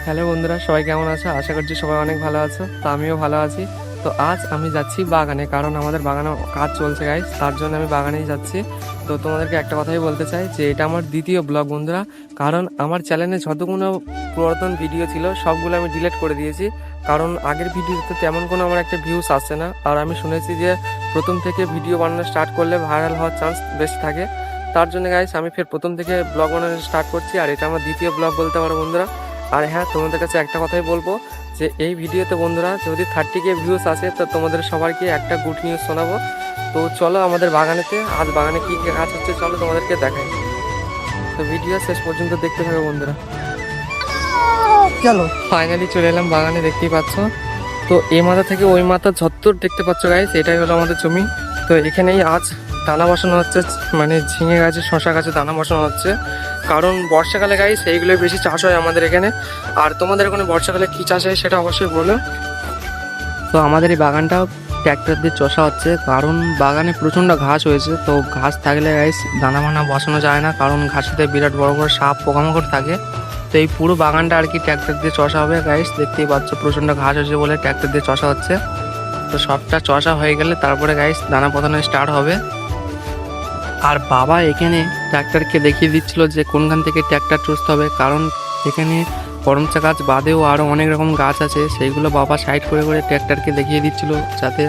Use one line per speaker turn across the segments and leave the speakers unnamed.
Hello বন্ধুরা, সবাই কেমন আছো? আশা করছি সবাই অনেক ভালো আছো। তো আমিও ভালো আছি। তো আজ আমি যাচ্ছি বাগানে, কারণ আমাদের বাগানে কাজ চলছে গাইস, তার জন্য আমি বাগানেই যাচ্ছি। তো তোমাদেরকে একটা কথাই বলতে চাই যে এটা আমার দ্বিতীয় ব্লগ বন্ধুরা, কারণ আমার চ্যানেলে যতগুলো পুরাতন ভিডিও ছিল সবগুলো আমি ডিলিট করে দিয়েছি, কারণ আগের ভিডিওতে তেমন কোনো আমার একটা ভিউস আসছে না। আর আমি শুনেছি যে প্রথম থেকে ভিডিও বানানো স্টার্ট করলে ভাইরাল হওয়ার চান্স বেশি থাকে। তার জন্য গাইস আমি ফের প্রথম থেকে ব্লগ বানানো স্টার্ট করছি, আর এটা আমার দ্বিতীয় ব্লগ বলতে পারো বন্ধুরা। আর হ্যাঁ, তোমাদের কাছে একটা কথাই বলবো যে এই ভিডিওতে বন্ধুরা যদি 30K ভিউস আসে তো তোমাদের সবাইকে একটা গুড নিউজ শোনাবো। তো চলো আমাদের বাগানেতে, আজ বাগানে কী কী কাজ হচ্ছে চলো তোমাদেরকে দেখাই। তো ভিডিও শেষ পর্যন্ত দেখতে থাকো বন্ধুরা। চলো ফাইনালি চলে এলাম বাগানে, দেখতেই পাচ্ছ। তো এই মাথা থেকে ওই মাথা যতদূর দেখতে পাচ্ছ গাইস, এটাই হলো আমাদের জমি। তো এখানেই আজ দানা বসানো হচ্ছে, মানে ঝিঙে গাছে শশা গাছে দানা বসানো হচ্ছে, কারণ বর্ষাকালে গাইস এইগুলো বেশি চাষ হয় আমাদের এখানে। আর তোমাদের এখানে বর্ষাকালে কী চাষ হয় সেটা অবশ্যই বলো। তো আমাদের এই বাগানটাও ট্র্যাক্টর দিয়ে চষা হচ্ছে, কারণ বাগানে প্রচণ্ড ঘাস হয়েছে। তো ঘাস থাকলে গাইস দানা বানা বসানো যায় না, কারণ ঘাসেতে বিরাট বড় বড় সাপ পোকামাকড় থাকে। তো এই পুরো বাগানটা আর কি ট্র্যাক্টর দিয়ে চষা হবে গাইস, দেখতেই পাচ্ছ প্রচণ্ড ঘাস হয়েছে বলে ট্র্যাক্টর দিয়ে চষা হচ্ছে। তো সবটা চষা হয়ে গেলে তারপরে গাইস দানা পচানো স্টার্ট হবে। আর বাবা এখানে ট্র্যাক্টরকে দেখিয়ে দিচ্ছিল যে কোনখান থেকে ট্র্যাক্টর চষতে হবে, কারণ এখানে করমচা গাছ বাদেও আরও অনেক রকম গাছ আছে, সেইগুলো বাবা সাইড করে করে ট্র্যাক্টরকে দেখিয়ে দিচ্ছিল যাতে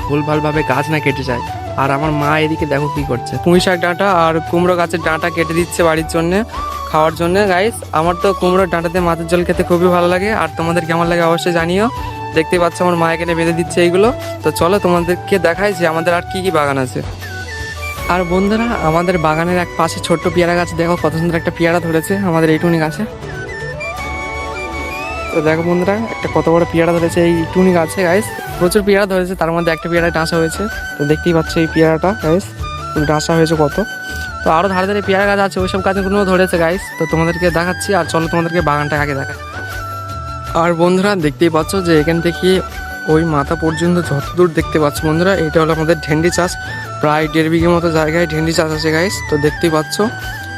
ভুলভালভাবে গাছ না কেটে যায়। আর আমার মা এদিকে দেখো কি করছে, পুঁই শাক ডাঁটা আর কুমড়ো গাছের ডাঁটা কেটে দিচ্ছে বাড়ির জন্যে, খাওয়ার জন্য গাইস। আমার তো কুমড়োর ডাঁটাতে মাছের জল খেতে খুবই ভালো লাগে, আর তোমাদের কেমন লাগে অবশ্যই জানিও। দেখতে পাচ্ছ আমার মা এখানে বেঁধে দিচ্ছে এইগুলো। তো চলো তোমাদেরকে দেখাই যে আমাদের আর কি কি বাগান আছে। আর বন্ধুরা আমাদের বাগানের এক পাশে ছোট্ট পেয়ারা গাছ দেখো, কত সুন্দর একটা পেয়ারা ধরেছে আমাদের এইটুনি গাছে। তো দেখো বন্ধুরা একটা কত বড় পেয়ারা ধরেছে এই টুনি গাছে গাইস, প্রচুর পেয়ারা ধরেছে, তার মধ্যে একটা পেয়ারায় ডাঁসা হয়েছে। তো দেখতেই পাচ্ছ এই পেয়ারাটা গাইস ডাঁসা হয়েছে কত। তো আরও ধারে ধারে পেয়ারা গাছ আছে, ওইসব গাছগুলো ধরেছে গাইস। তো তোমাদেরকে দেখাচ্ছি, আর চলো তোমাদেরকে বাগানটা আগে দেখাই। আর বন্ধুরা দেখতেই পাচ্ছ যে এখান থেকে ওই মাথা পর্যন্ত যতদূর দেখতে পাচ্ছ বন্ধুরা, এটা হলো আমাদের ঢেন্ডি চাষ। প্রায় 1.5 বিঘে মতো জায়গায় ঢেন্ডি চাষ আছে গাইস। তো দেখতেই পাচ্ছ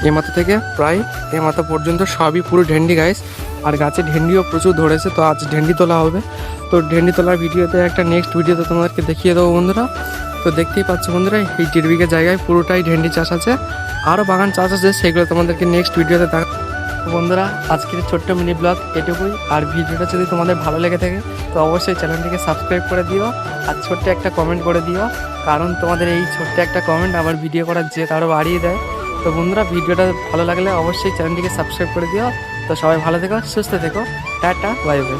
এ মাথা থেকে প্রায় এ মাথা পর্যন্ত সবই পুরো ঢেন্ডি গাইস। আর গাছে ঢেন্ডিও প্রচুর ধরেছে, তো আজ ঢেন্ডি তোলা হবে। তো ঢেন্ডি তোলার ভিডিওতে একটা নেক্সট ভিডিওতে তোমাদেরকে দেখিয়ে দেবো বন্ধুরা। তো দেখতেই পাচ্ছ বন্ধুরা এই 1.5 বিঘে জায়গায় পুরোটাই ঢেন্ডি চাষ আছে, আরও বাগান চাষ আছে, সেগুলো তোমাদেরকে নেক্সট ভিডিওতে দেখা। বন্ধুরা আজকের ছোট্ট মিনি ব্লগ এটুকুই। আর ভিডিওটা যদি তোমাদের ভালো লেগে থাকে তো অবশ্যই চ্যানেলটিকে সাবস্ক্রাইব করে দিও, আর ছোট্ট একটা কমেন্ট করে দিও, কারণ তোমাদের এই ছোট্ট একটা কমেন্ট আবার ভিডিও করার জেদ আরও বাড়িয়ে দেয়। তো বন্ধুরা ভিডিওটা ভালো লাগলে অবশ্যই চ্যানেলটিকে সাবস্ক্রাইব করে দিও। তো সবাই ভালো থেকো, সুস্থ থেকো, টাটা, বাই বাই।